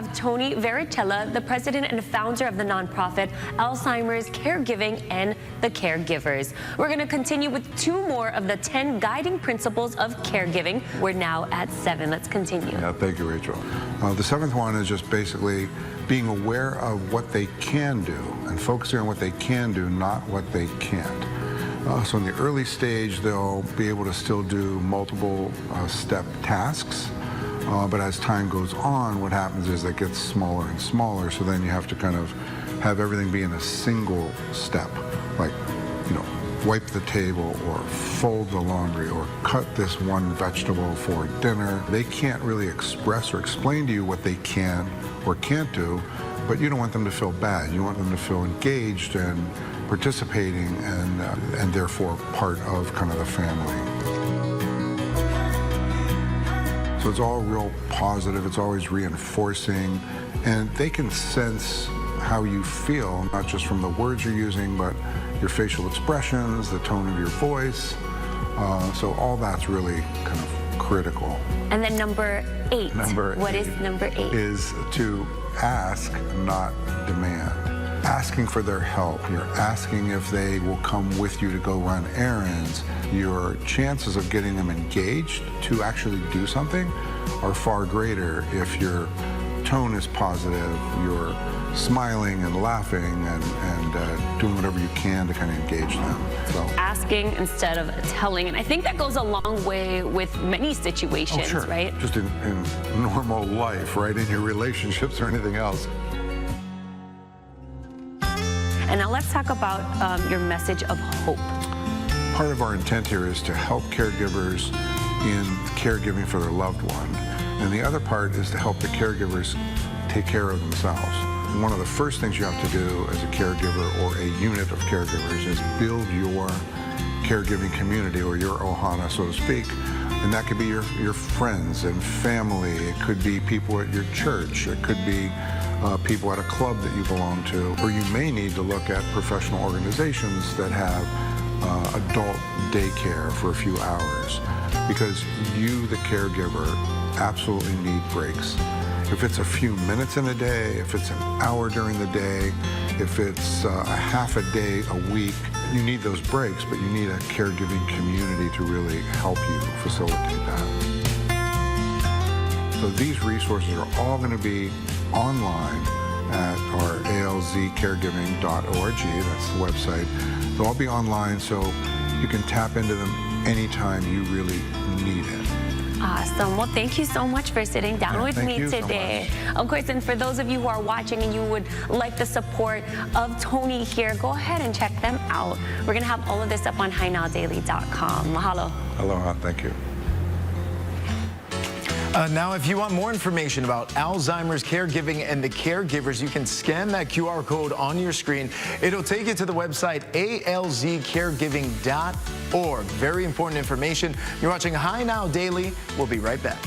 have Tony Varicella, the president and founder of the nonprofit Alzheimer's Caregiving and the Caregivers. We're going to continue with 2 more of the 10 guiding principles of caregiving. We're now at 7. Let's continue. Yeah, thank you, Rachel. The 7th one is just basically being aware of what they can do and focusing on what they can do, not what they can't. So in the early stage, they'll be able to still do multiple step tasks. But as time goes on, what happens is it gets smaller and smaller. So then you have to kind of have everything be in a single step, like, wipe the table or fold the laundry or cut this one vegetable for dinner. They can't really express or explain to you what they can or can't do, but you don't want them to feel bad. You want them to feel engaged and participating and therefore part of kind of the family. So it's all real positive, it's always reinforcing, and they can sense how you feel, not just from the words you're using, but your facial expressions, the tone of your voice. So all that's really kind of critical. And then number 8. What is number 8? Is to ask, not demand. Asking for their help. You're asking if they will come with you to go run errands. Your chances of getting them engaged to actually do something are far greater if your tone is positive, you're smiling and laughing and doing whatever you can to kind of engage them. So asking instead of telling, and I think that goes a long way with many situations, sure. Right? Just in normal life, right? In your relationships or anything else. And now let's talk about your message of hope. Part of our intent here is to help caregivers in caregiving for their loved one. And the other part is to help the caregivers take care of themselves. One of the first things you have to do as a caregiver or a unit of caregivers is build your caregiving community, or your ohana, so to speak. And that could be your friends and family. It could be people at your church. It could be people at a club that you belong to. Or you may need to look at professional organizations that have adult daycare for a few hours, because you, the caregiver, absolutely need breaks. If it's a few minutes in a day, if it's an hour during the day, if it's a half a day a week, you need those breaks, but you need a caregiving community to really help you facilitate that. So these resources are all going to be online at our alzcaregiving.org. That's the website. They'll all be online, so you can tap into them anytime you really need it. Awesome. Well, thank you so much for sitting down with me today. Of course, and for those of you who are watching and you would like the support of Tony here, go ahead and check them out. We're going to have all of this up on HiNowDaily.com. Mahalo. Aloha. Thank you. Now, if you want more information about Alzheimer's Caregiving and the Caregivers, you can scan that QR code on your screen. It'll take you to the website alzcaregiving.org. Very important information. You're watching Hi Now Daily. We'll be right back.